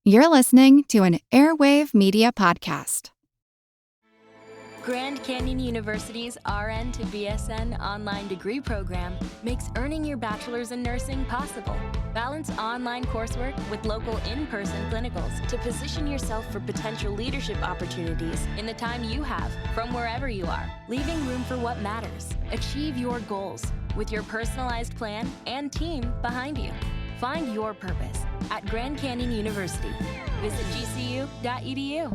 You're listening to an Airwave Media Podcast. Grand Canyon University's RN to BSN online degree program makes earning your bachelor's in nursing possible. Balance online coursework with local in-person clinicals to position yourself for potential leadership opportunities in the time you have from wherever you are, leaving room for what matters. Achieve your goals with your personalized plan and team behind you. Find your purpose at Grand Canyon University. Visit gcu.edu.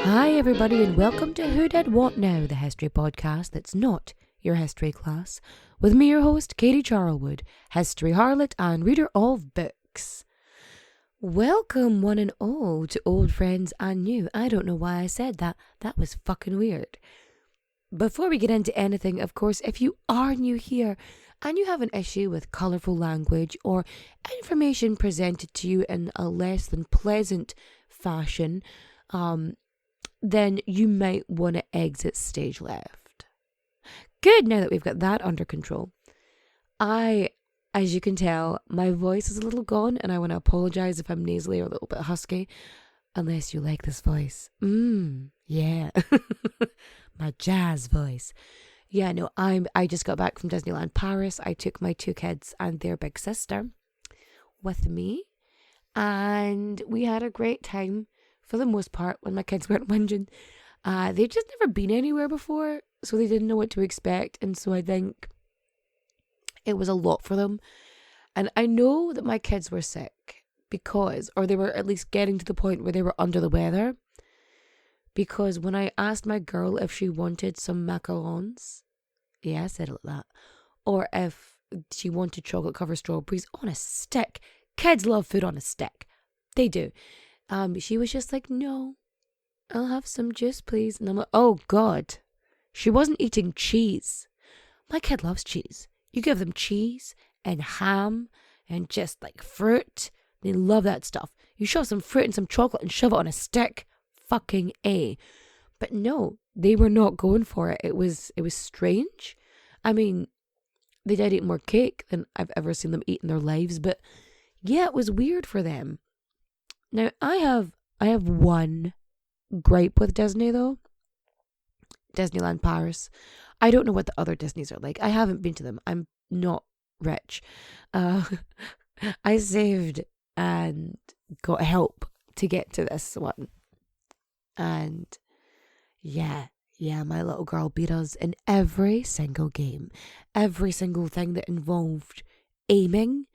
Hi everybody and welcome to Who Did What Now, the history podcast that's not your history class, with me your host Katie Charlwood, history harlot and reader of books. Welcome one and all to old friends and new. I don't know why I said that. That was fucking weird. Before we get into anything, of course, if you are new here and you have an issue with colourful language or information presented to you in a less than pleasant fashion, then you might want to exit stage left. Good, now that we've got that under control. As you can tell, my voice is a little gone and I want to apologise if I'm nasally or a little bit husky, unless you like this voice. Yeah. My jazz voice. Yeah, no, I just got back from Disneyland Paris. I took my two kids and their big sister with me, and we had a great time for the most part when my kids weren't whinging. They'd just never been anywhere before, so they didn't know what to expect, and so I think it was a lot for them. And I know that my kids were sick because, or they were at least getting to the point where they were under the weather. Because when I asked my girl if she wanted some macarons, yeah, I said it like that, or if she wanted chocolate covered strawberries on a stick. Kids love food on a stick. They do. She was just like, no, I'll have some juice, please. And I'm like, oh God. She wasn't eating cheese. My kid loves cheese. You give them cheese and ham and just like fruit. They love that stuff. You shove some fruit and some chocolate and shove it on a stick. Fucking A. But no, they were not going for it. It was strange. I mean, they did eat more cake than I've ever seen them eat in their lives, but yeah, it was weird for them. Now, I have one gripe with Disney though. Disneyland Paris. I don't know what the other Disneys are like. I haven't been to them. I'm not rich. I saved and got help to get to this one. And yeah, my little girl beat us in every single game. Every single thing that involved aiming.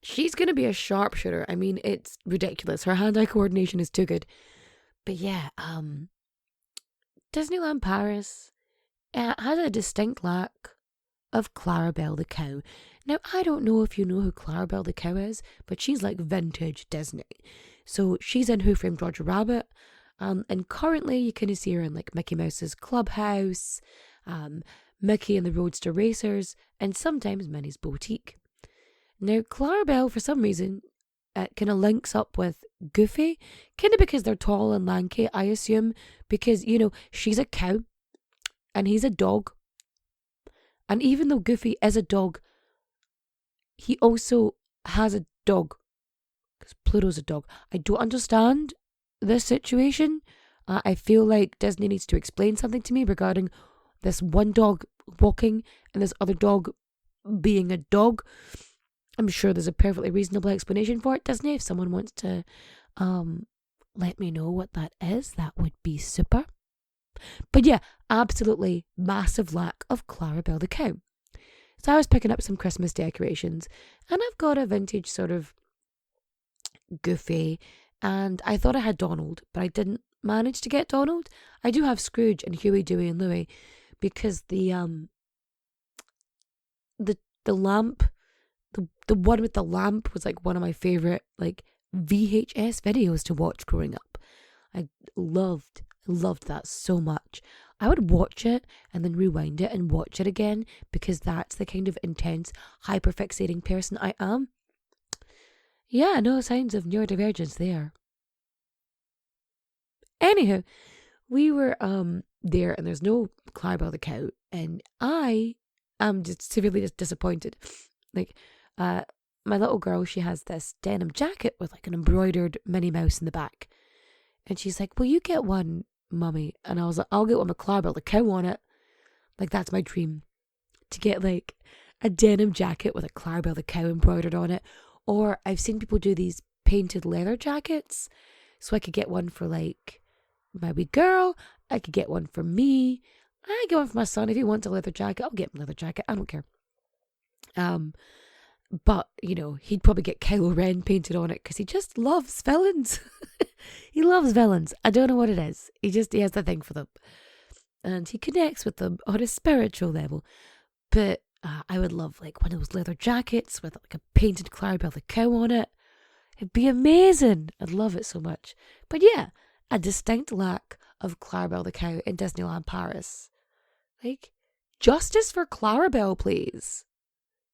She's going to be a sharpshooter. I mean, it's ridiculous. Her hand-eye coordination is too good. But yeah, Disneyland Paris had a distinct lack of Clarabelle the cow. Now, I don't know if you know who Clarabelle the cow is, but she's like vintage Disney. So she's in Who Framed Roger Rabbit. And currently you kind of see her in like Mickey Mouse's Clubhouse, Mickey and the Roadster Racers, and sometimes Minnie's Boutique. Now, Clarabelle, for some reason, kind of links up with Goofy, kind of because they're tall and lanky, I assume, because, you know, she's a cow and he's a dog. And even though Goofy is a dog, he also has a dog, because Pluto's a dog. I don't understand this situation. I feel like Disney needs to explain something to me regarding this one dog walking and this other dog being a dog. I'm sure there's a perfectly reasonable explanation for it, Disney. If someone wants to let me know what that is, that would be super. But yeah, absolutely massive lack of Clarabelle the cow. So I was picking up some Christmas decorations and I've got a vintage sort of Goofy, and I thought I had Donald, but I didn't manage to get Donald. I do have Scrooge and Huey, Dewey and Louie, because the lamp, the one with the lamp was like one of my favourite like VHS videos to watch growing up. I loved that so much. I would watch it and then rewind it and watch it again because that's the kind of intense, hyperfixating person I am. Yeah, no signs of neurodivergence there. Anyhow, we were there, and there's no Clarabelle the cow, and I am just severely disappointed. Like, my little girl, she has this denim jacket with like an embroidered Minnie Mouse in the back, and she's like, "Will you get one, Mummy?" And I was like, "I'll get one with Clarabelle the cow on it." Like, that's my dream, to get like a denim jacket with a Clarabelle the cow embroidered on it. Or I've seen people do these painted leather jackets, so I could get one for like my wee girl. I could get one for me. I get one for my son. If he wants a leather jacket, I'll get him a leather jacket. I don't care. But, you know, he'd probably get Kylo Ren painted on it because he just loves villains. He loves villains. I don't know what it is. He has the thing for them. And he connects with them on a spiritual level. But I would love like one of those leather jackets with like a painted Clarabelle the cow on it. It'd be amazing. I'd love it so much. But yeah, a distinct lack of Clarabelle the cow in Disneyland Paris. Like, justice for Clarabelle, please.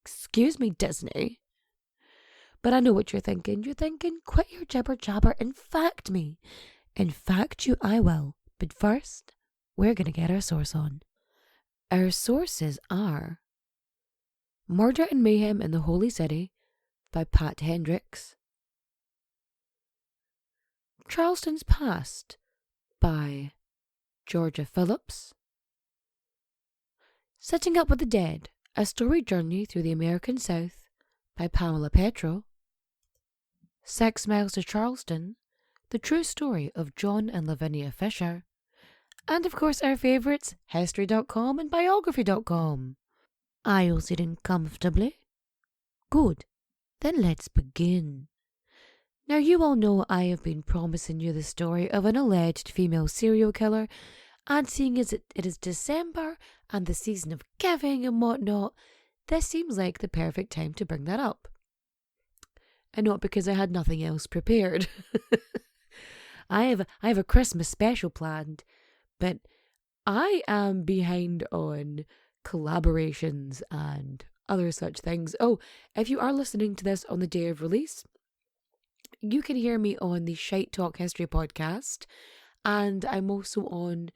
Excuse me, Disney. But I know what you're thinking. You're thinking, quit your jibber jabber and fact me. In fact you I will. But first, we're going to get our source on. Our sources are Murder and Mayhem in the Holy City by Pat Hendricks, Charleston's Past by Georgia Phillips, Sitting Up with the Dead, A Storied Journey Through the American South by Pamela Petro, 6 Miles to Charleston, The True Story of John and Lavinia Fisher, and of course our favourites, History.com and Biography.com. Are you sitting comfortably? Good, then let's begin. Now you all know I have been promising you the story of an alleged female serial killer, and seeing as it is December and the season of giving and whatnot, this seems like the perfect time to bring that up. And not because I had nothing else prepared. I have a Christmas special planned, but I am behind on collaborations and other such things. Oh, if you are listening to this on the day of release, you can hear me on the Shite Talk History podcast, and I'm also on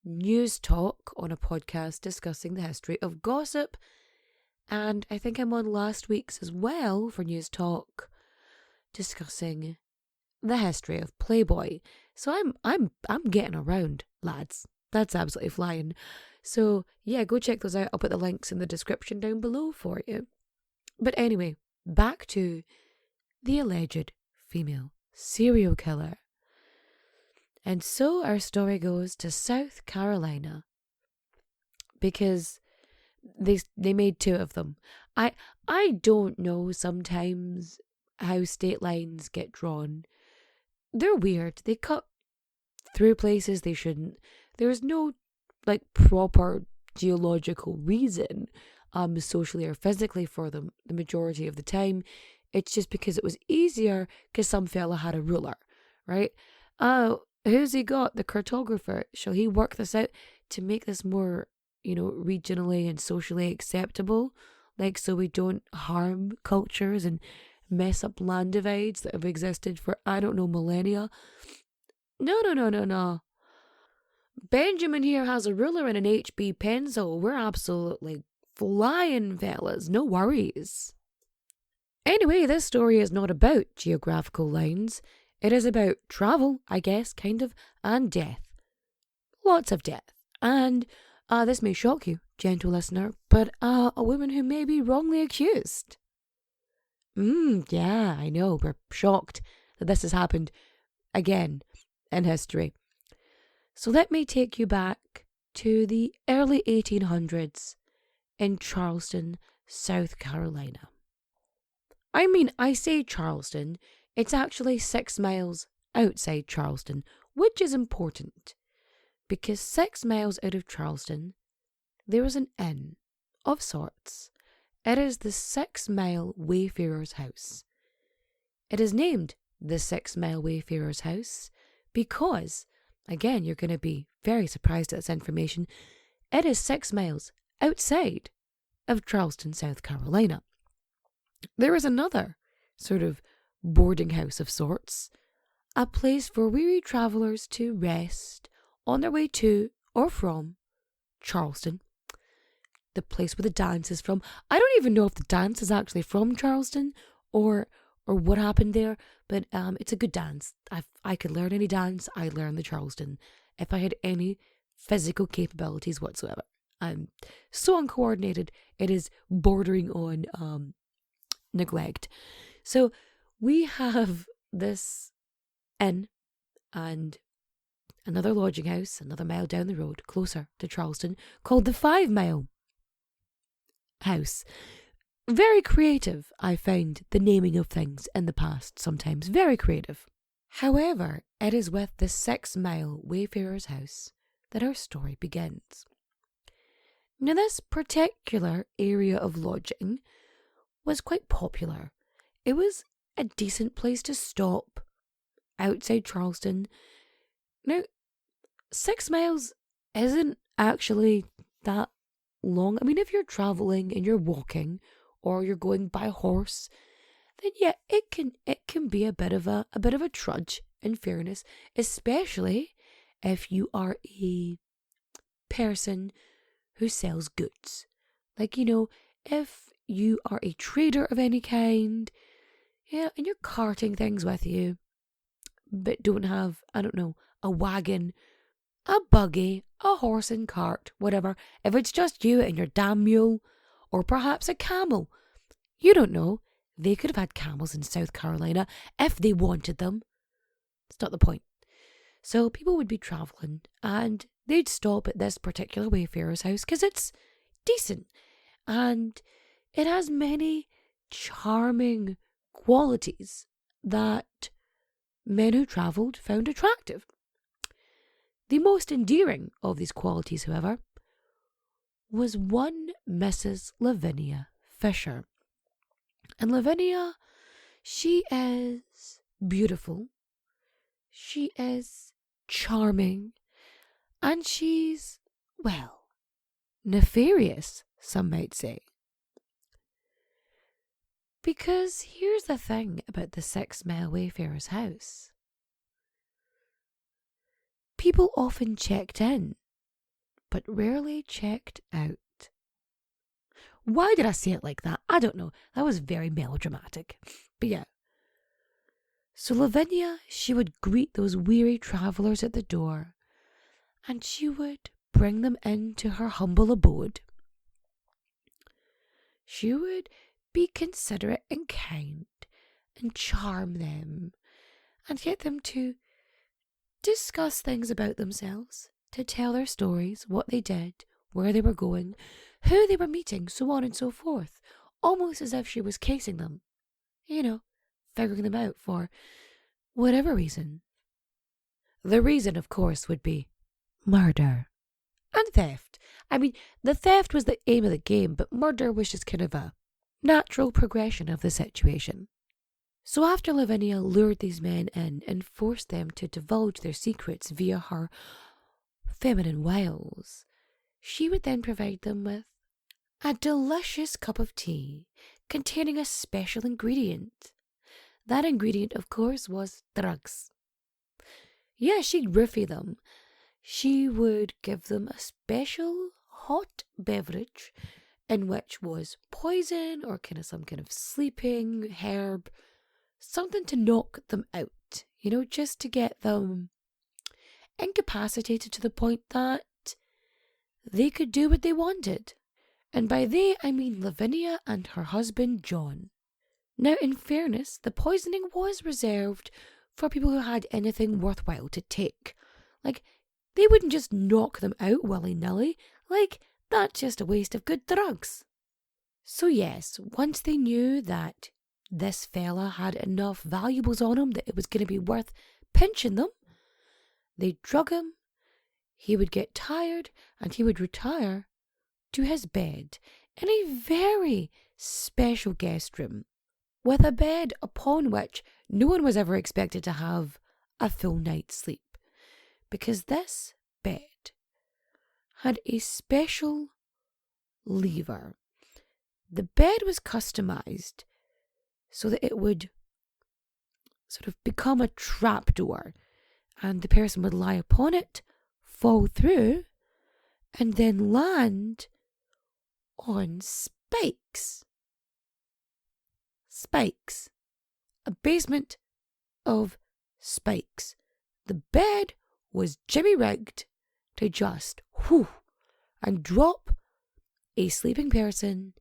News Talk on a podcast discussing the history of gossip, and I think I'm on last week's as well for News Talk discussing the history of Playboy. So I'm getting around, lads. That's absolutely flying. So yeah, go check those out. I'll put the links in the description down below for you. But anyway, back to the alleged female serial killer. And so our story goes to South Carolina, because they made 2 of them. I don't know sometimes how state lines get drawn. They're weird. They cut through places they shouldn't. There's no like proper geological reason socially or physically for them the majority of the time. It's just because it was easier because some fella had a ruler, right? Who's he got? The cartographer. Shall he work this out to make this more, regionally and socially acceptable? Like, so we don't harm cultures and mess up land divides that have existed for, I don't know, millennia. No. Benjamin here has a ruler and an HB pencil. We're absolutely flying, fellas. No worries. Anyway, this story is not about geographical lines. It is about travel, I guess, kind of, and death. Lots of death. And this may shock you, gentle listener, but a woman who may be wrongly accused. Yeah, I know, we're shocked that this has happened again in history. So let me take you back to the early 1800s in Charleston, South Carolina. I say Charleston, it's actually 6 miles outside Charleston, which is important, because 6 miles out of Charleston, there is an inn of sorts. It is the 6 Mile Wayfarer's House. It is named the 6 Mile Wayfarer's House because, again, you're going to be very surprised at this information, it is 6 miles outside of Charleston, South Carolina. There is another sort of boarding house of sorts, a place for weary travellers to rest on their way to or from Charleston, the place where the dance is from. I don't even know if the dance is actually from Charleston or what happened there, but it's a good dance. I could learn any dance, I'd learn the Charleston if I had any physical capabilities whatsoever. I'm so uncoordinated, it is bordering on neglect. So we have this inn and another lodging house, another mile down the road, closer to Charleston, called the 5 Mile House. Very creative, I found the naming of things in the past sometimes. Very creative. However, it is with the 6 Mile Wayfarer's house that our story begins. Now, this particular area of lodging was quite popular. It was a decent place to stop outside Charleston. Now, 6 miles isn't actually that long. I mean, if you're traveling and you're walking or you're going by horse, then yeah, it can be a bit of a trudge, in fairness, especially if you are a person who sells goods. Like, if you are a trader of any kind, yeah, and you're carting things with you, but don't have, I don't know, a wagon, a buggy, a horse and cart, whatever. If it's just you and your damn mule, or perhaps a camel, you don't know. They could have had camels in South Carolina if they wanted them. It's not the point. So people would be travelling and they'd stop at this particular wayfarer's house because it's decent and it has many charming qualities that men who travelled found attractive. The most endearing of these qualities, however, was one Mrs. Lavinia Fisher. And Lavinia, she is beautiful, she is charming, and she's, well, nefarious, some might say. Because here's the thing about the 6 Mile Wayfarer's house. People often checked in, but rarely checked out. Why did I say it like that? I don't know. That was very melodramatic. But yeah. So Lavinia, she would greet those weary travellers at the door, and she would bring them into her humble abode. She would be considerate and kind, and charm them, and get them to discuss things about themselves, to tell their stories, what they did, where they were going, who they were meeting, so on and so forth, almost as if she was casing them, figuring them out for whatever reason. The reason, of course, would be murder and theft. I mean, the theft was the aim of the game, but murder was just kind of a natural progression of the situation. So after Lavinia lured these men in and forced them to divulge their secrets via her feminine wiles, she would then provide them with a delicious cup of tea containing a special ingredient. That ingredient, of course, was drugs. Yeah, she'd roofie them. She would give them a special hot beverage in which was poison or some kind of sleeping herb, something to knock them out, just to get them incapacitated to the point that they could do what they wanted. And by they, I mean Lavinia and her husband, John. Now, in fairness, the poisoning was reserved for people who had anything worthwhile to take. Like, they wouldn't just knock them out willy-nilly. Like, that's just a waste of good drugs. So yes, once they knew that this fella had enough valuables on him that it was going to be worth pinching them, they'd drug him, he would get tired, and he would retire to his bed in a very special guest room, with a bed upon which no one was ever expected to have a full night's sleep, because this bed had a special lever. The bed was customized so that it would sort of become a trapdoor, and the person would lie upon it, fall through, and then land on spikes. Spikes. A basement of spikes. The bed was jimmy-rigged to just and drop a sleeping person,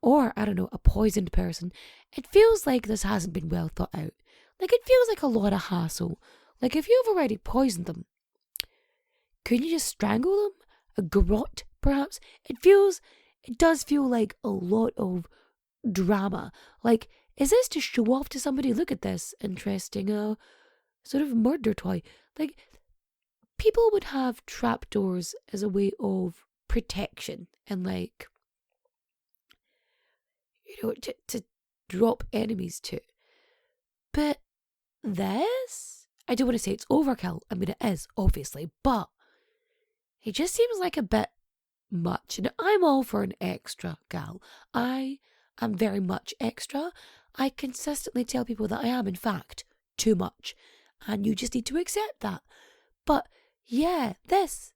or, I don't know, a poisoned person. It feels like this hasn't been well thought out. Like, it feels like a lot of hassle. Like, if you've already poisoned them, couldn't you just strangle them? A garrote, perhaps? It does feel like a lot of drama. Like, is this to show off to somebody? Look at this interesting sort of murder toy. Like, people would have trapdoors as a way of protection and, like, to drop enemies to. But this, I don't want to say it's overkill. I mean, it is, obviously, but it just seems like a bit much. And I'm all for an extra gal. I am very much extra. I consistently tell people that I am, in fact, too much. And you just need to accept that. But yeah, this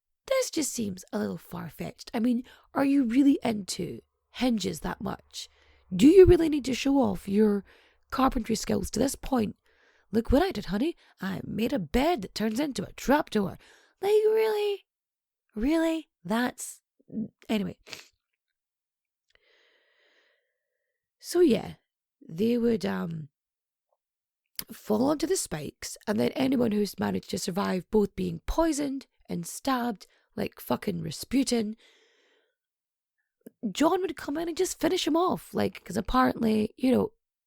just seems a little far-fetched. I mean, are you really into hinges that much? Do you really need to show off your carpentry skills to this point? Look what I did, honey. I made a bed that turns into a trapdoor. Like, really? Really? Anyway. So yeah, they would fall onto the spikes, and then anyone who's managed to survive both being poisoned and stabbed, like fucking Rasputin, John would come in and just finish him off, like, because apparently,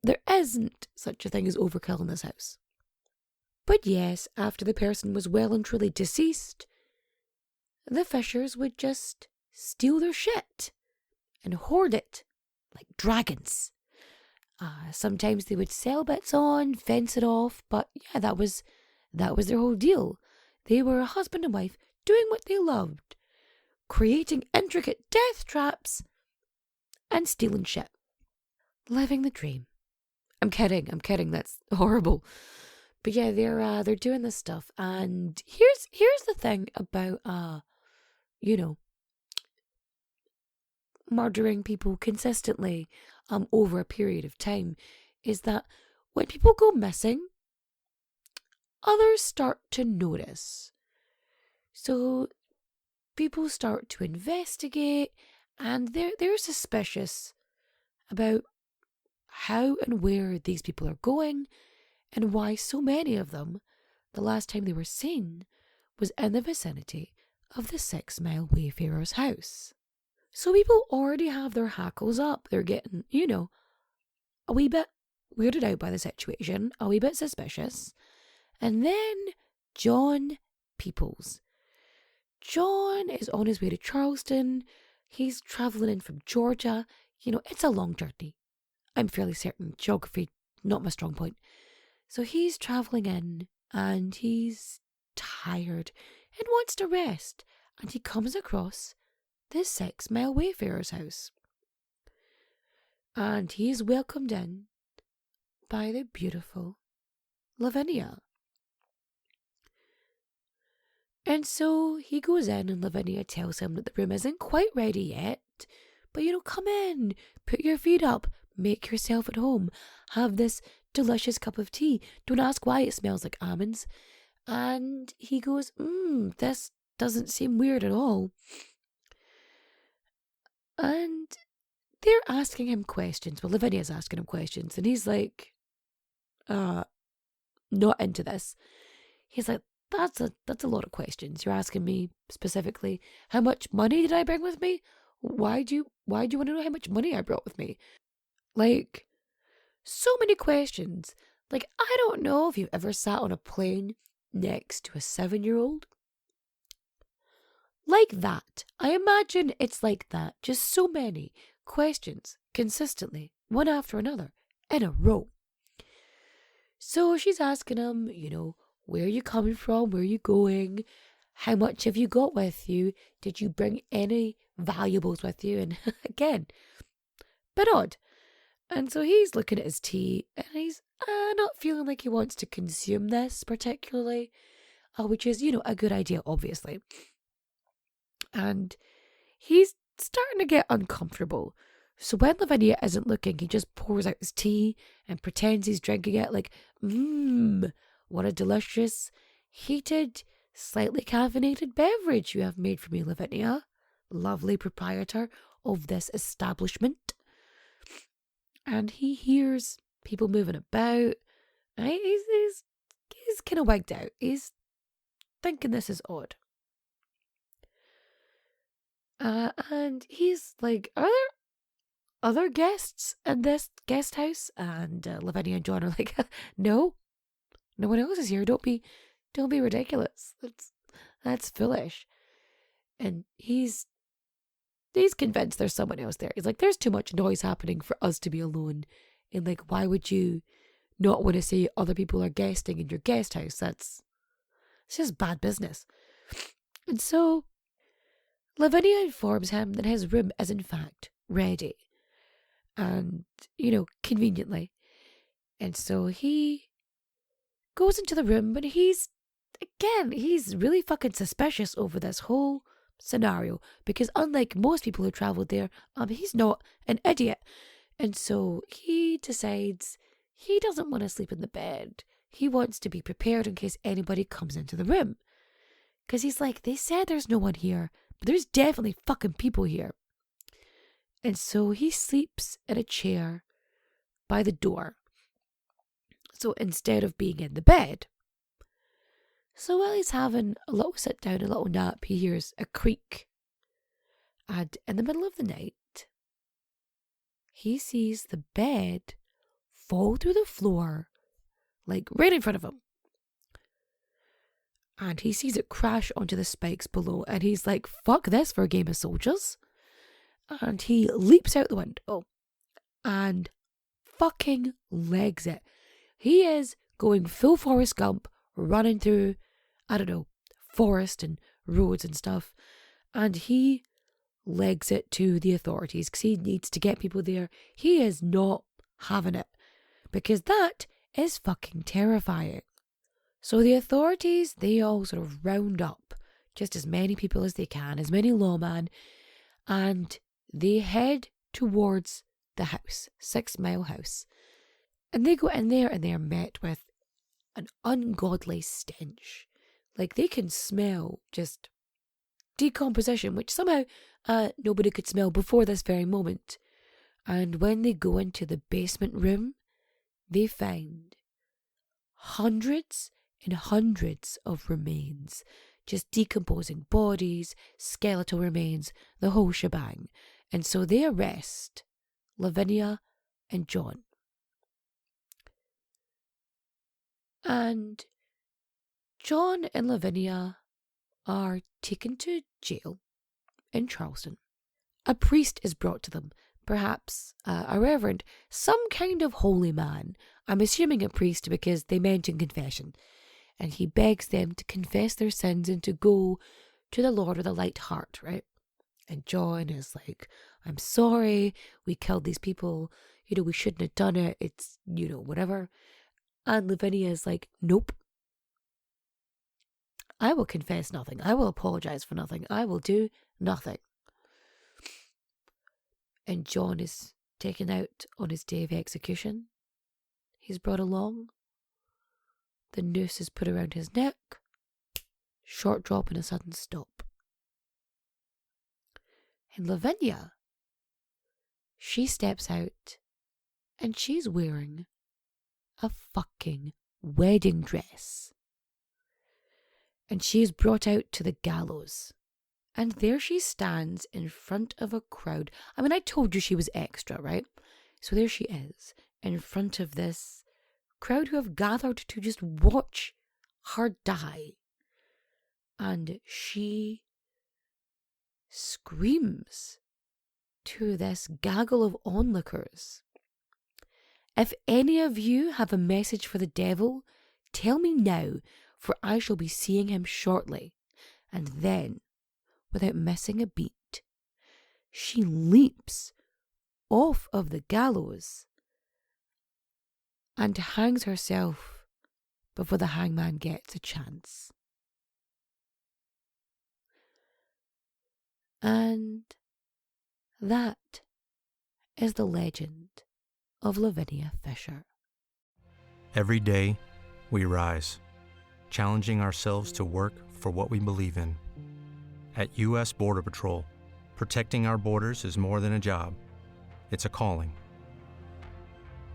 there isn't such a thing as overkill in this house. But yes, after the person was well and truly deceased, the Fishers would just steal their shit and hoard it like dragons. Sometimes they would sell bits on, fence it off, but yeah, that was their whole deal. They were a husband and wife doing what they loved, creating intricate death traps and stealing shit. Living the dream. I'm kidding, that's horrible. But yeah, they're doing this stuff, and here's the thing about murdering people consistently over a period of time, is that when people go missing, others start to notice. So people start to investigate, and they're suspicious about how and where these people are going, and why so many of them, the last time they were seen, was in the vicinity of the 6-mile Wayfarer's house. So people already have their hackles up. They're getting, a wee bit weirded out by the situation, a wee bit suspicious. And then John Peoples. John is on his way to Charleston. He's travelling in from Georgia. It's a long journey. I'm fairly certain geography, not my strong point. So he's travelling in, and he's tired and wants to rest. And he comes across this 6-mile Wayfarer's house. And he is welcomed in by the beautiful Lavinia. And so he goes in, and Lavinia tells him that the room isn't quite ready yet. But, come in, put your feet up, make yourself at home, have this delicious cup of tea. Don't ask why it smells like almonds. And he goes, this doesn't seem weird at all. And they're asking him questions. Well, Lavinia's asking him questions, and he's like, not into this. He's like, that's a lot of questions. You're asking me specifically, how much money did I bring with me? Why do you want to know how much money I brought with me? Like, so many questions. Like, I don't know if you've ever sat on a plane next to a 7-year-old. Like that. I imagine it's like that. Just so many questions consistently, one after another, in a row. So she's asking him, where are you coming from? Where are you going? How much have you got with you? Did you bring any valuables with you? And again, bit odd. And so he's looking at his tea, and he's not feeling like he wants to consume this particularly, which is, a good idea, obviously. And he's starting to get uncomfortable. So when Lavinia isn't looking, he just pours out his tea and pretends he's drinking it like, what a delicious, heated, slightly caffeinated beverage you have made for me, Lavinia, lovely proprietor of this establishment. And he hears people moving about. He's kind of wigged out. He's thinking this is odd. And he's like, are there other guests in this guest house? And Lavinia and John are like, no one else is here. Don't be ridiculous. That's foolish. And he's convinced there's someone else there. He's like, there's too much noise happening for us to be alone. And like, why would you not want to say other people are guesting in your guest house? It's just bad business. And so Lavinia informs him that his room is in fact ready. And, conveniently. And so he goes into the room, but he's really fucking suspicious over this whole scenario, because unlike most people who traveled there, he's not an idiot. And so he decides he doesn't want to sleep in the bed. He wants to be prepared in case anybody comes into the room. Because he's like, they said there's no one here, but there's definitely fucking people here. And so he sleeps in a chair by the door. So instead of being in the bed. So while he's having a little sit down, a little nap, he hears a creak. And in the middle of the night, he sees the bed fall through the floor, like right in front of him. And he sees it crash onto the spikes below, and he's like, fuck this for a game of soldiers. And he leaps out the window and fucking legs it. He is going full Forrest Gump, running through, forest and roads and stuff. And he legs it to the authorities because he needs to get people there. He is not having it because that is fucking terrifying. So the authorities, they all sort of round up just as many people as they can, as many lawmen, and they head towards the house, 6 Mile House. And they go in there and they're met with an ungodly stench. Like they can smell just decomposition, which somehow nobody could smell before this very moment. And when they go into the basement room, they find hundreds and hundreds of remains, just decomposing bodies, skeletal remains, the whole shebang. And so they arrest Lavinia and John. And John and Lavinia are taken to jail in Charleston. A priest is brought to them, perhaps a reverend, some kind of holy man. I'm assuming a priest because they mention confession. And he begs them to confess their sins and to go to the Lord with a light heart, right? And John is like, I'm sorry, we killed these people, we shouldn't have done it, it's, whatever. And Lavinia is like, nope. I will confess nothing. I will apologize for nothing. I will do nothing. And John is taken out on his day of execution. He's brought along. The noose is put around his neck. Short drop and a sudden stop. And Lavinia, she steps out and she's wearing a fucking wedding dress. And she is brought out to the gallows. And there she stands in front of a crowd. I mean, I told you she was extra, right? So there she is in front of this crowd who have gathered to just watch her die. And she screams to this gaggle of onlookers, if any of you have a message for the devil, tell me now, for I shall be seeing him shortly. And then, without missing a beat, she leaps off of the gallows and hangs herself before the hangman gets a chance. And that is the legend of Lavinia Fisher. Every day, we rise, challenging ourselves to work for what we believe in. At U.S. Border Patrol, protecting our borders is more than a job. It's a calling.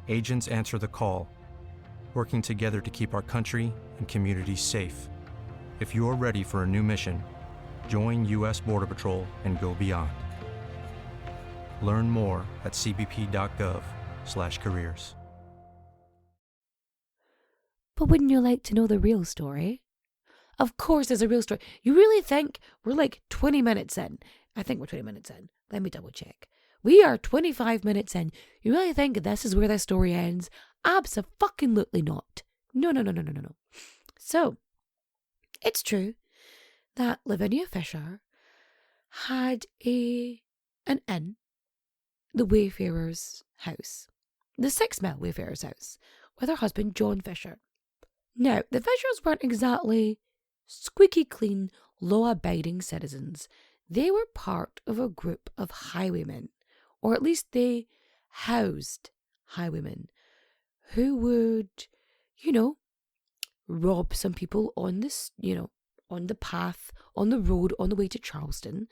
Agents answer the call, working together to keep our country and communities safe. If you're ready for a new mission, join U.S. Border Patrol and go beyond. Learn more at cbp.gov/careers. But wouldn't you like to know the real story? Of course there's a real story. You really think we're like 20 minutes in? I think we're 20 minutes in. Let me double check. We are 25 minutes in. You really think this is where the story ends? Abso-fucking-lutely not. No. So, it's true that Lavinia Fisher had an inn, the Wayfarer's house, the 6 Mile Wayfarer's house, with her husband John Fisher. Now, the Fishers weren't exactly squeaky clean, law-abiding citizens. They were part of a group of highwaymen, or at least they housed highwaymen who would, rob some people on this, on the path, on the road, on the way to Charleston.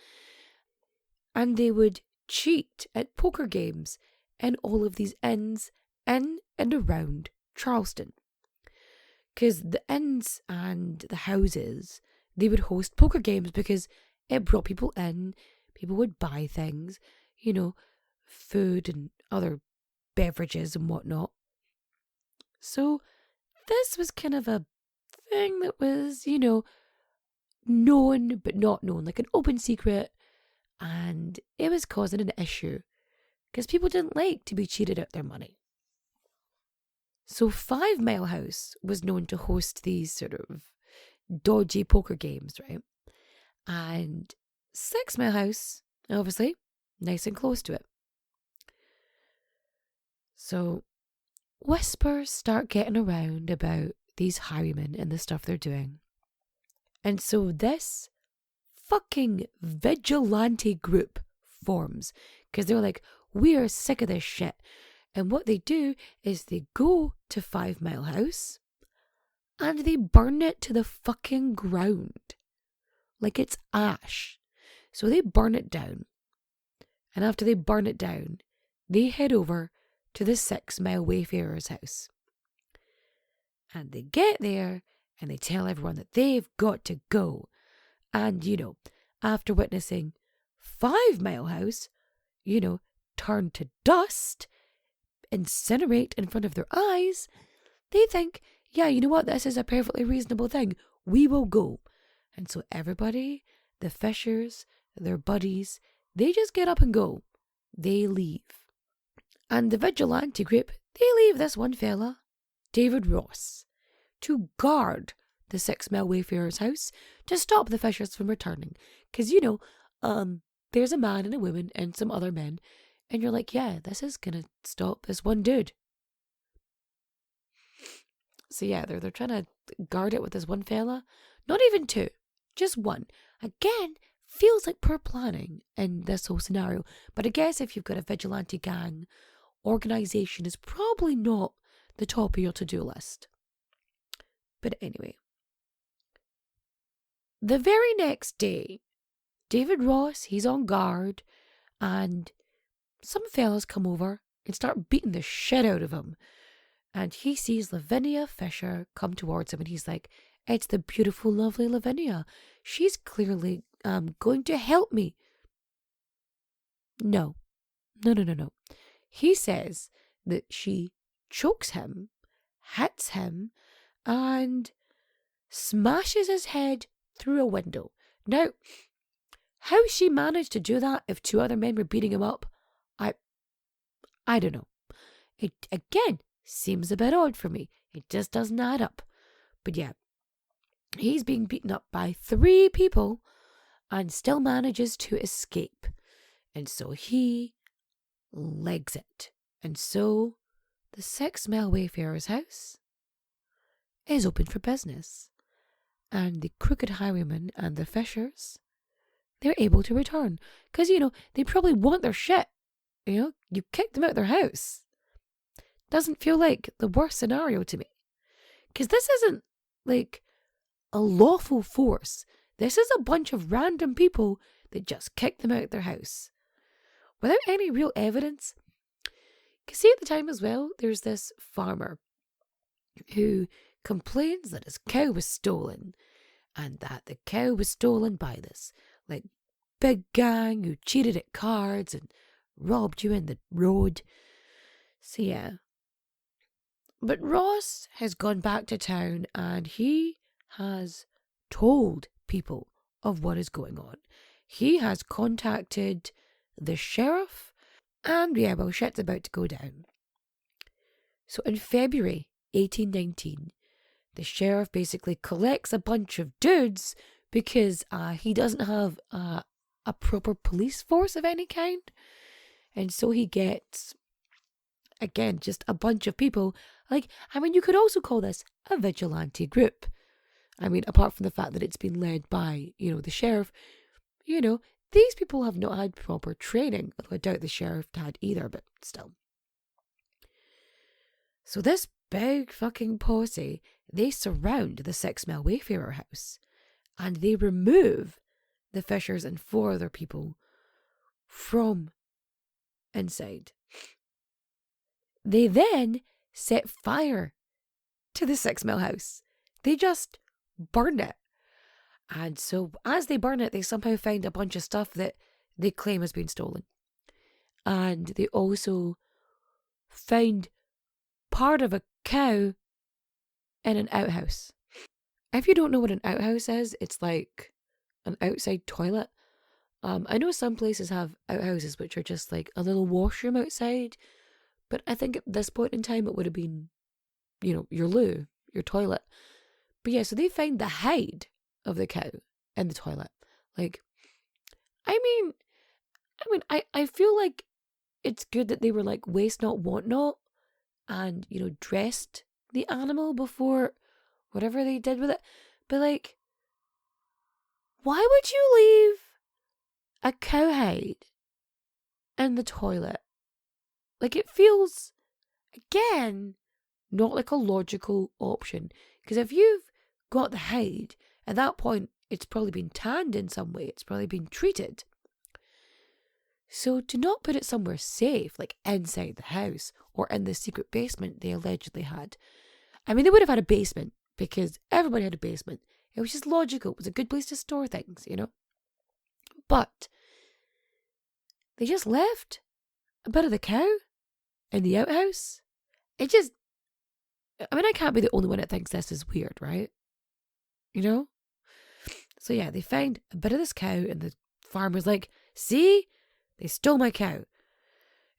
And they would cheat at poker games in all of these inns in and around Charleston. Because the inns and the houses, they would host poker games because it brought people in. People would buy things, food and other beverages and whatnot. So this was kind of a thing that was, known but not known, like an open secret. And it was causing an issue because people didn't like to be cheated out their money. So 5 Mile House was known to host these sort of dodgy poker games, right? And 6 Mile House, obviously, nice and close to it. So whispers start getting around about these highwaymen and the stuff they're doing. And so this fucking vigilante group forms because they're like, we are sick of this shit. And what they do is they go to 5 Mile House and they burn it to the fucking ground. Like it's ash. So they burn it down. And after they burn it down, they head over to the 6 Mile Wayfarer's house. And they get there and they tell everyone that they've got to go. And, after witnessing 5 Mile House, turn to dust, incinerate in front of their eyes, they think, yeah, you know what, this is a perfectly reasonable thing. We will go. And so everybody, the Fishers, their buddies, they just get up and go. They leave. And the vigilante group, they leave this one fella, David Ross, to guard the 6 Mile Wayfarer's house to stop the Fishers from returning. Because, there's a man and a woman and some other men. And you're like, yeah, this is going to stop this one dude. So yeah, they're trying to guard it with this one fella. Not even 2, just 1. Again, feels like poor planning in this whole scenario. But I guess if you've got a vigilante gang, organisation is probably not the top of your to-do list. But anyway. The very next day, David Ross, he's on guard, and some fellas come over and start beating the shit out of him. And he sees Lavinia Fisher come towards him and he's like, it's the beautiful, lovely Lavinia. She's clearly going to help me. No. He says that she chokes him, hits him, and smashes his head through a window. Now, how she managed to do that if 2 other men were beating him up, I don't know. It, again, seems a bit odd for me. It just doesn't add up. But yeah, he's being beaten up by 3 people and still manages to escape. And so he legs it. And so the 6 mile Wayfarer's house is open for business, and the crooked highwayman and the Fishers, they're able to return. Because, they probably want their shit. You kicked them out of their house. Doesn't feel like the worst scenario to me. Because this isn't like a lawful force. This is a bunch of random people that just kicked them out of their house without any real evidence. Because see, at the time as well, there's this farmer who complains that his cow was stolen, and that the cow was stolen by this like big gang who cheated at cards and robbed you in the road. So yeah. But Ross has gone back to town, and he has told people of what is going on. He has contacted the sheriff, and shit's about to go down. So in February 1819, the sheriff basically collects a bunch of dudes because he doesn't have a proper police force of any kind. And so he gets, again, just a bunch of people. You could also call this a vigilante group. Apart from the fact that it's been led by, the sheriff, these people have not had proper training. Although I doubt the sheriff had either, but still. So this big fucking posse, they surround the 6 mile Wayfarer house, and they remove the Fishers and 4 other people from inside. They then set fire to the 6 mile house. They just burn it. And so as they burn it, they somehow find a bunch of stuff that they claim has been stolen. And they also found part of a cow in an outhouse. If you don't know what an outhouse is, it's like an outside toilet. I know some places have outhouses which are just like a little washroom outside, but I think at this point in time it would have been, your loo, your toilet. But yeah, so they find the hide of the cow in the toilet. I feel like it's good that they were like waste not, want not, and, dressed the animal before whatever they did with it. But why would you leave a cowhide in the toilet? It feels, again, not like a logical option. Because if you've got the hide, at that point, it's probably been tanned in some way. It's probably been treated. So to not put it somewhere safe, like inside the house or in the secret basement they allegedly had. They would have had a basement because everybody had a basement. It was just logical. It was a good place to store things, But they just left a bit of the cow in the outhouse. It just, I can't be the only one that thinks this is weird, right? So yeah, they find a bit of this cow, and the farmer's like, see? They stole my cow.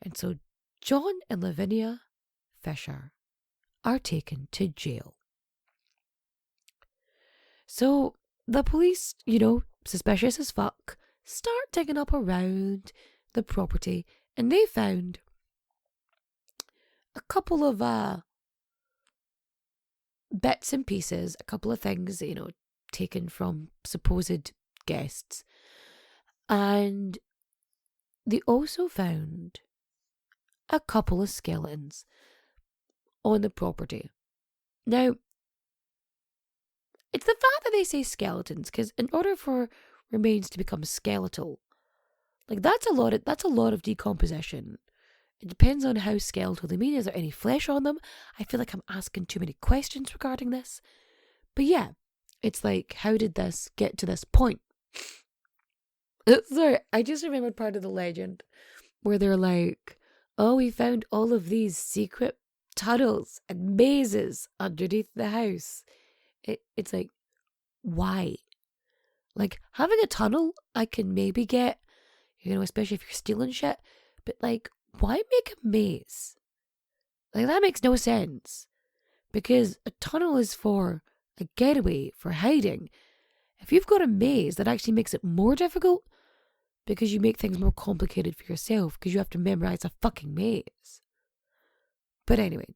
And so John and Lavinia Fisher are taken to jail. So the police, suspicious as fuck, start digging up around the property, and they found a couple of bits and pieces, a couple of things, taken from supposed guests. And they also found a couple of skeletons on the property. Now, it's the fact that they say skeletons, because in order for remains to become skeletal, that's a lot of decomposition. It depends on how skeletal they mean. Is there any flesh on them? I feel like I'm asking too many questions regarding this. But yeah, it's like, how did this get to this point? Sorry, I just remembered part of the legend where they're like, oh, we found all of these secret tunnels and mazes underneath the house. It's like, why? Having a tunnel, I can maybe get, especially if you're stealing shit, but why make a maze? That makes no sense. Because a tunnel is for a getaway, for hiding. If you've got a maze, that actually makes it more difficult, because you make things more complicated for yourself, because you have to memorize a fucking maze. But anyway,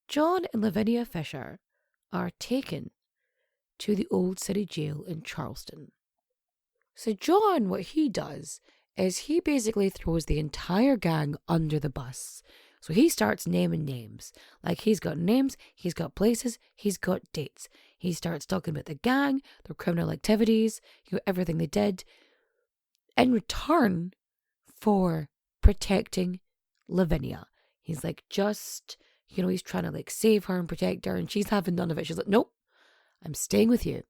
John and Lavinia Fisher are taken to the old city jail in Charleston. So John, what he does is he basically throws the entire gang under the bus. So he starts naming names. Like, he's got names, he's got places, he's got dates. He starts talking about the gang, their criminal activities, everything they did, in return for protecting Lavinia. He's like, he's trying to like save her and protect her, and she's having none of it. She's like, nope, I'm staying with you.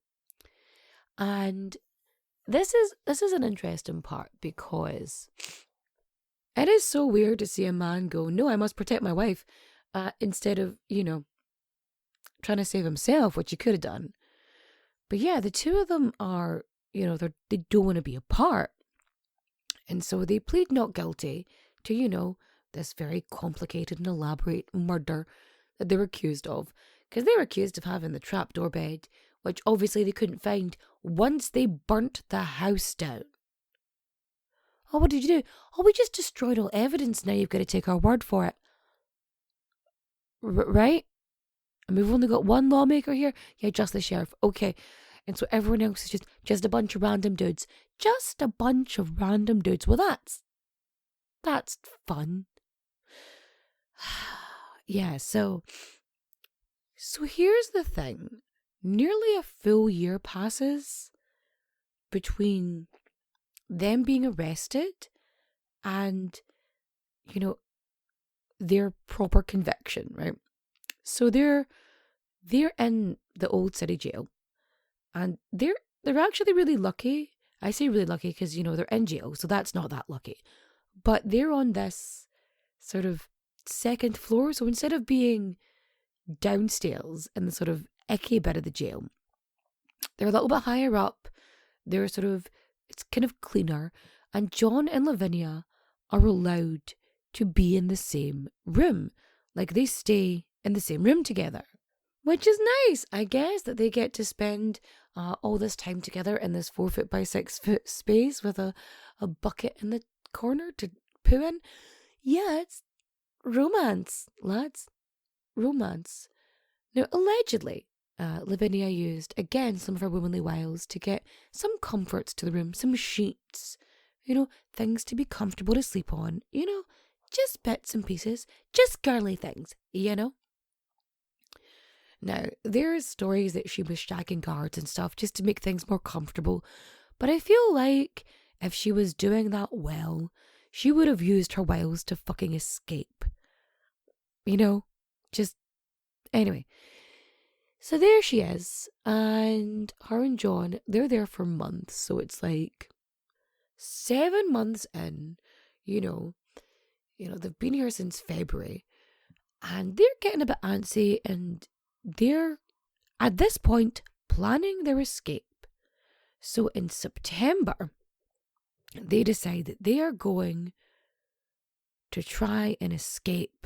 And this is an interesting part, because it is so weird to see a man go, no, I must protect my wife, instead of, trying to save himself, which he could have done. But yeah, the two of them are, they don't want to be apart. And so they plead not guilty to, this very complicated and elaborate murder that they were accused of. Because they were accused of having the trapdoor bed, which obviously they couldn't find once they burnt the house down. Oh, what did you do? Oh, we just destroyed all evidence. Now you've got to take our word for it. Right? And we've only got one lawmaker here? Yeah, just the sheriff. Okay. And so everyone else is just a bunch of random dudes. Just a bunch of random dudes. Well, that's fun. Yeah, so here's the thing. Nearly a full year passes between them being arrested and, their proper conviction, right? So they're in the old city jail, and they're actually really lucky. I say really lucky because, they're in jail, so that's not that lucky. But they're on this sort of second floor, so instead of being downstairs in the sort of icky bit of the jail, they're a little bit higher up. They're it's kind of cleaner, and John and Lavinia are allowed to be in the same room. Like, they stay in the same room together, which is nice, I guess, that they get to spend all this time together in this 4 foot by 6 foot space with a bucket in the corner to poo in. Yeah, it's romance, lads. Romance. Now, allegedly, Lavinia used, again, some of her womanly wiles to get some comforts to the room, some sheets, things to be comfortable to sleep on, just bits and pieces, just girly things, Now, there's stories that she was shagging guards and stuff just to make things more comfortable, but I feel like if she was doing that well, she would have used her wiles to fucking escape. Anyway. So there she is, and her and John, they're there for months, so it's like 7 months in, they've been here since February, and they're getting a bit antsy, and they're, at this point, planning their escape. So in September, they decide that they are going to try and escape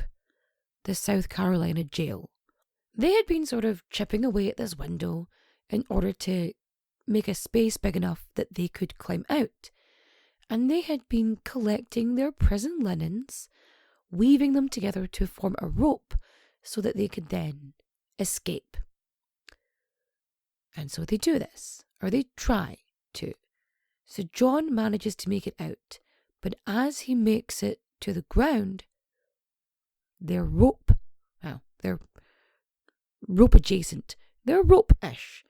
the South Carolina jail. They had been sort of chipping away at this window in order to make a space big enough that they could climb out. And they had been collecting their prison linens, weaving them together to form a rope so that they could then escape. And so they do this, or they try to. So John manages to make it out, but as he makes it to the ground, they're rope adjacent. They're rope-ish.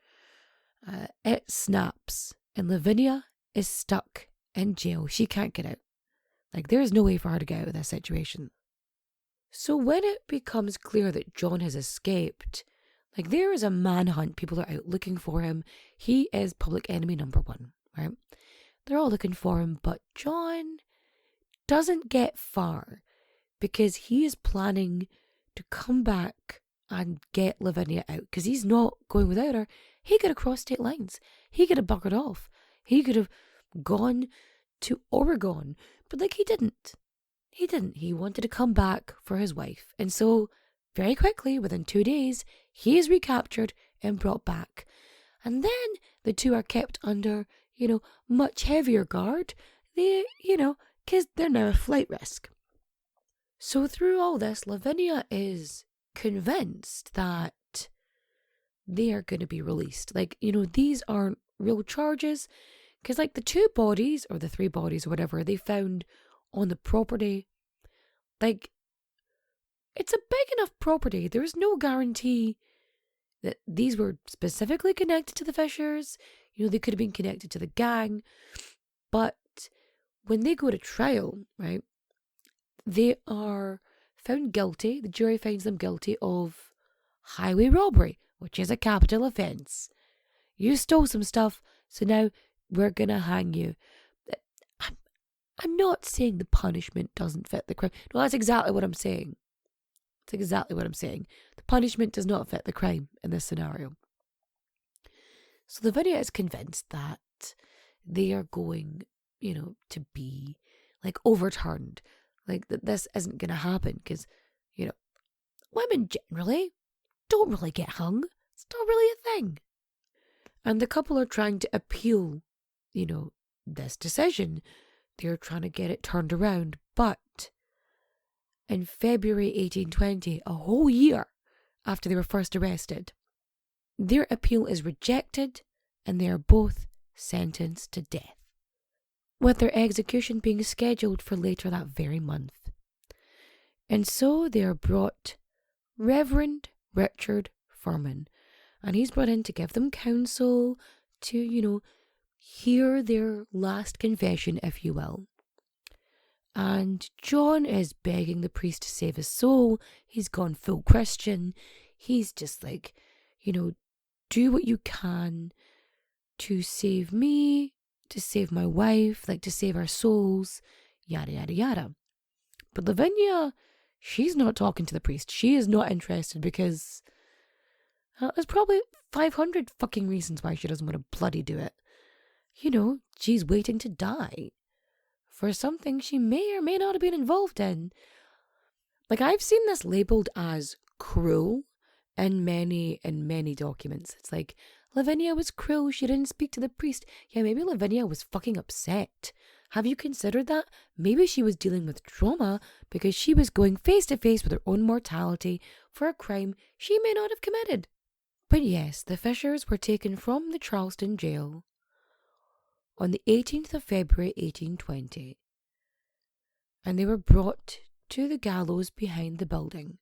It snaps, and Lavinia is stuck in jail. She can't get out. Like, there is no way for her to get out of this situation. So when it becomes clear that John has escaped, like, there is a manhunt. People are out looking for him. He is public enemy number 1, right? They're all looking for him, but John doesn't get far because he is planning to come back and get Lavinia out, because he's not going without her. He could have crossed state lines. He could have buggered off. He could have gone to Oregon, but he didn't. He wanted to come back for his wife. And so, very quickly, within 2 days, he is recaptured and brought back. And then the two are kept under, much heavier guard. Because they're now a flight risk. So through all this, Lavinia is convinced that they are going to be released. Like, these aren't real charges. Because, like, the 2 bodies, or the 3 bodies, or whatever, they found on the property, like, it's a big enough property. There's no guarantee that these were specifically connected to the Fishers. They could have been connected to the gang. But when they go to trial, right, they are found guilty. The jury finds them guilty of highway robbery, which is a capital offence. You stole some stuff, so now we're going to hang you. I'm not saying the punishment doesn't fit the crime. No, that's exactly what I'm saying. That's exactly what I'm saying. The punishment does not fit the crime in this scenario. So Lavinia is convinced that they are going, to be, like, overturned. Like, that this isn't going to happen because, women generally don't really get hung. It's not really a thing. And the couple are trying to appeal, this decision. They're trying to get it turned around. But in February 1820, a whole year after they were first arrested, their appeal is rejected and they are both sentenced to death, with their execution being scheduled for later that very month. And so they are brought Reverend Richard Furman, and he's brought in to give them counsel, to, hear their last confession, if you will. And John is begging the priest to save his soul. He's gone full Christian. He's just like, do what you can to save me, to save my wife, like to save our souls, yada, yada, yada. But Lavinia, she's not talking to the priest. She is not interested because there's probably 500 fucking reasons why she doesn't want to bloody do it. She's waiting to die for something she may or may not have been involved in. Like, I've seen this labelled as cruel in many documents. It's like, Lavinia was cruel, she didn't speak to the priest. Yeah, maybe Lavinia was fucking upset. Have you considered that? Maybe she was dealing with trauma because she was going face to face with her own mortality for a crime she may not have committed. But yes, the Fishers were taken from the Charleston jail on the 18th of February 1820, and they were brought to the gallows behind the building,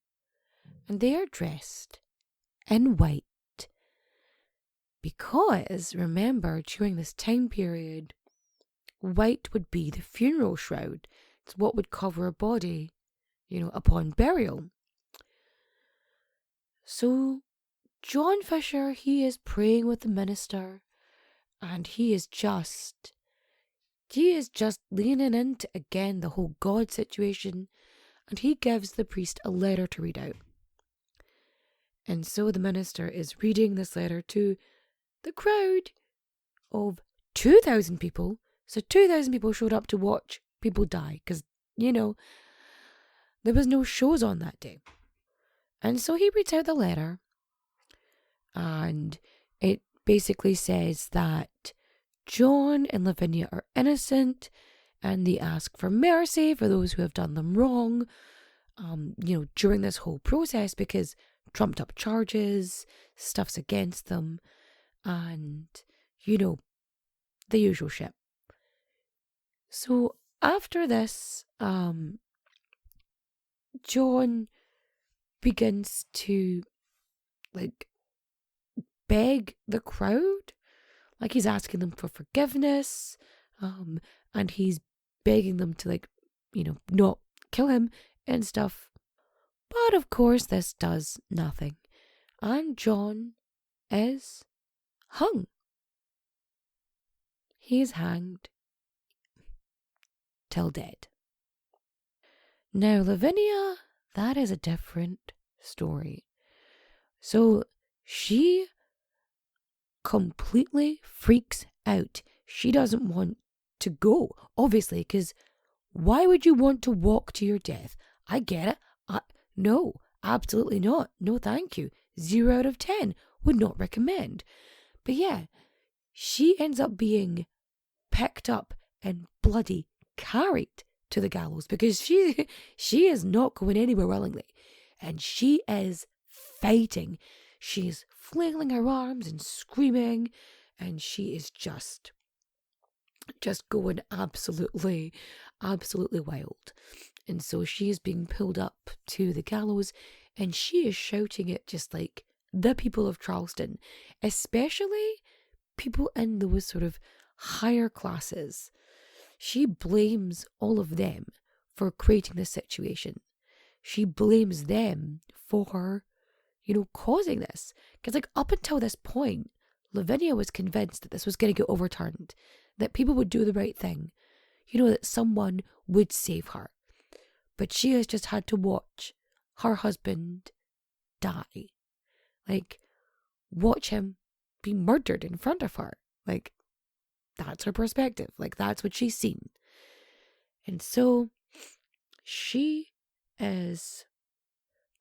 and they are dressed in white because, remember, during this time period, white would be the funeral shroud. It's what would cover a body, upon burial. So John Fisher, he is praying with the minister, and he is just leaning into, again, the whole God situation, and he gives the priest a letter to read out. And so the minister is reading this letter to the crowd of 2,000 people. So 2,000 people showed up to watch people die because, there was no shows on that day. And so he reads out the letter, and it basically says that John and Lavinia are innocent, and they ask for mercy for those who have done them wrong, during this whole process, because trumped up charges, stuff's against them, and, the usual shit. So after this, John begins to, beg the crowd. Like, he's asking them for forgiveness, and he's begging them to, not kill him and stuff. But of course, this does nothing. And John is hung. He is hanged till dead. Now, Lavinia, that is a different story. So she completely freaks out. She doesn't want to go, obviously, because why would you want to walk to your death? I get it. No, absolutely not. No, thank you. 0 out of 10. Would not recommend. But yeah, she ends up being picked up and bloody carried to the gallows, because she is not going anywhere willingly, and she is fighting. She's flailing her arms and screaming, and she is just going absolutely wild. And so she is being pulled up to the gallows, and she is shouting at just like the people of Charleston, especially people in those sort of higher classes. She blames all of them for creating this situation. She blames them for, causing this. Because like up until this point, Lavinia was convinced that this was going to get overturned, that people would do the right thing, that someone would save her. But she has just had to watch her husband die. Like, watch him be murdered in front of her. Like, that's her perspective. Like, that's what she's seen. And so, she is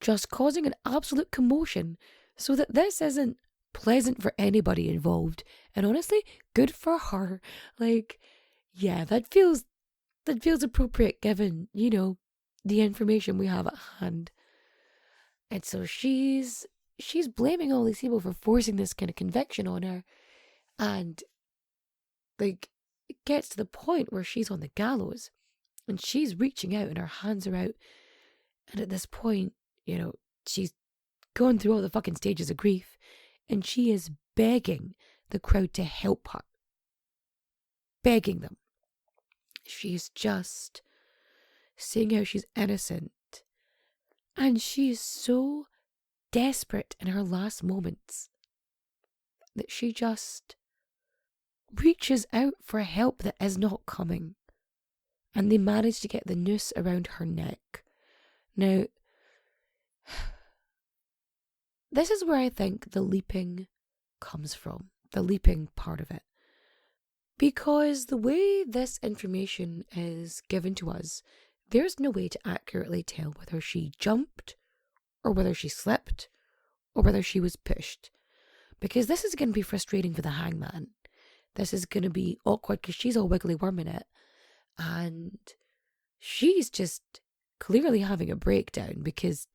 just causing an absolute commotion so that this isn't pleasant for anybody involved. And honestly, good for her. Like, yeah, that feels appropriate given, the information we have at hand. And so she's blaming all these people for forcing this kind of conviction on her. And like, it gets to the point where she's on the gallows and she's reaching out and her hands are out. And at this point, she's gone through all the fucking stages of grief, and she is begging the crowd to help her. Begging them. She's just saying how she's innocent. And she is so desperate in her last moments that she just reaches out for help that is not coming. And they manage to get the noose around her neck. Now, this is where I think the leaping comes from. The leaping part of it. Because the way this information is given to us, there's no way to accurately tell whether she jumped, or whether she slipped, or whether she was pushed. Because this is going to be frustrating for the hangman. This is going to be awkward because she's all wiggly worm in it. And she's just clearly having a breakdown because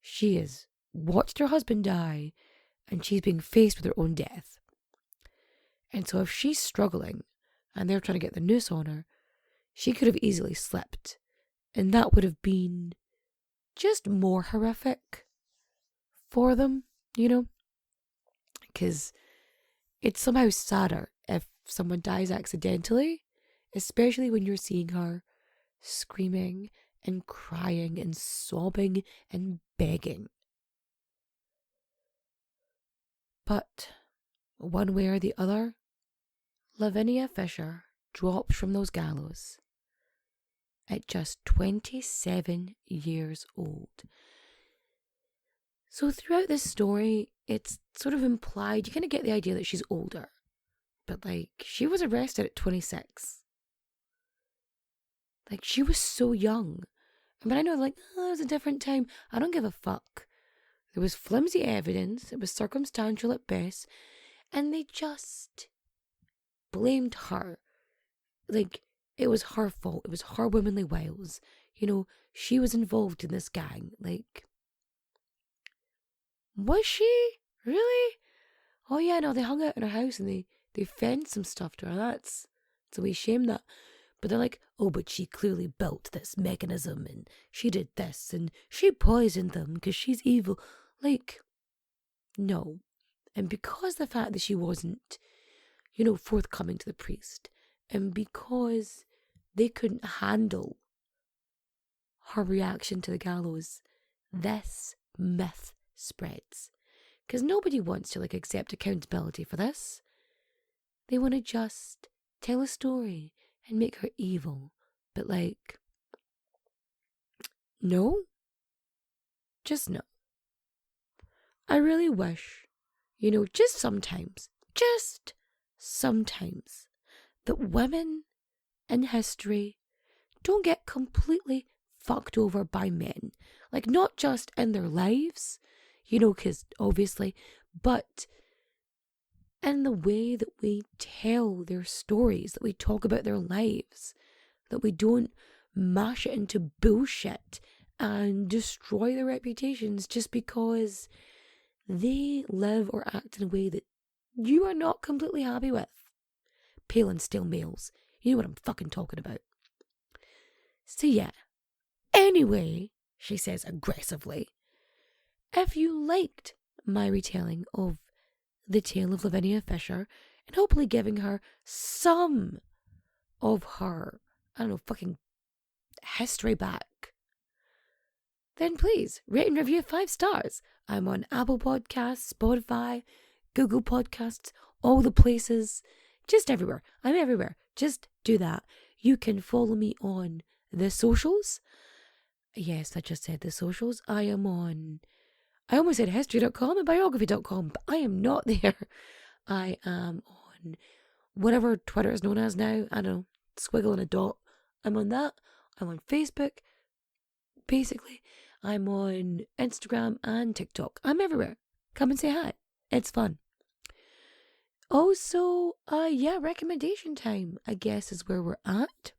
she has watched her husband die and she's being faced with her own death. And so if she's struggling and they're trying to get the noose on her, she could have easily slipped. And that would have been just more horrific for them, Because it's somehow sadder if someone dies accidentally, especially when you're seeing her screaming and crying and sobbing and begging. But one way or the other, Lavinia Fisher drops from those gallows at just 27 years old. So throughout this story, it's sort of implied, you kind of get the idea that she's older. But like, she was arrested at 26. Like, she was so young. I mean, I know, like, it was a different time. I don't give a fuck. There was flimsy evidence. It was circumstantial at best. And they just blamed her. Like, it was her fault. It was her womanly wiles. She was involved in this gang. Like, was she? Really? Oh yeah, no, they hung out in her house and they fenced some stuff to her. That's a wee shame that. But they're like, oh, but she clearly built this mechanism and she did this and she poisoned them because she's evil. Like, no. And because the fact that she wasn't, forthcoming to the priest, and because they couldn't handle her reaction to the gallows, this myth spreads. Because nobody wants to, accept accountability for this. They want to just tell a story and make her evil. But, no. Just no. I really wish, just sometimes, that women in history don't get completely fucked over by men. Not just in their lives, because obviously, but in the way that we tell their stories, that we talk about their lives, that we don't mash it into bullshit and destroy their reputations just because they live or act in a way that you are not completely happy with. Pale and stale males. You know what I'm fucking talking about. So yeah. Anyway, she says aggressively, if you liked my retelling of the tale of Lavinia Fisher and hopefully giving her some of her, I don't know, fucking history back, then please rate and review 5 stars. I'm on Apple Podcasts, Spotify, Google Podcasts, all the places, just everywhere. I'm everywhere. Just do that. You can follow me on the socials. Yes, I just said the socials. I am on, I almost said history.com and biography.com, but I am not there. I am on whatever Twitter is known as now. I don't know, squiggle and a dot. I'm on that. I'm on Facebook. Basically, I'm on Instagram and TikTok. I'm everywhere. Come and say hi. It's fun. Also, recommendation time, I guess, is where we're at.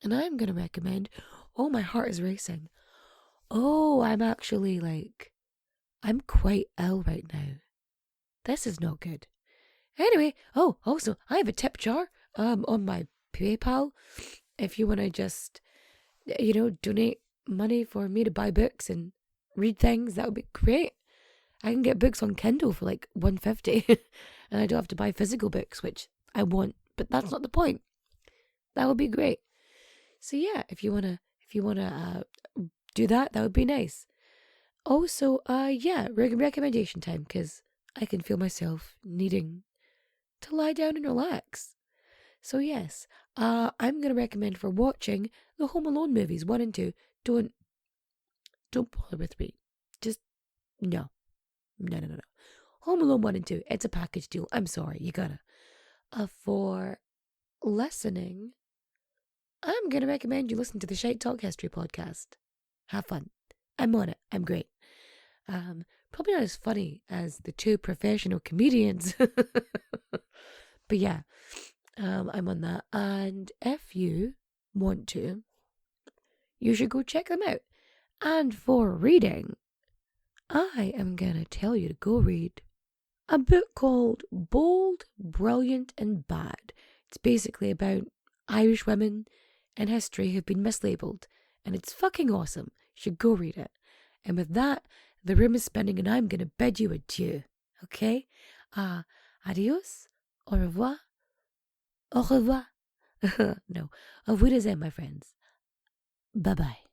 And I'm going to recommend, oh, my heart is racing. Oh, I'm actually I'm quite ill right now. This is not good. Anyway, also, I have a tip jar on my PayPal. If you want to just, donate money for me to buy books and read things, that would be great. I can get books on Kindle for $150 and I don't have to buy physical books, which I want, but that's not the point. That would be great. So yeah, if you wanna do that, that would be nice. Also, recommendation time, because I can feel myself needing to lie down and relax. So yes, I'm gonna recommend for watching the Home Alone movies 1 and 2. Don't bother with me. Just no. Home Alone 1 and 2. It's a package deal. I'm sorry, you gotta. For listening, I'm going to recommend you listen to the Shite Talk History podcast. Have fun. I'm on it. I'm great. Probably not as funny as the 2 professional comedians. But yeah, I'm on that. And if you want to, you should go check them out. And for reading, I am going to tell you to go read a book called Bold, Brilliant and Bad. It's basically about Irish women in history who've been mislabeled, and it's fucking awesome. You should go read it. And with that, the room is spinning and I'm going to bid you adieu. Okay? Adios, au revoir, no, auf Wiedersehen, my friends. Bye-bye.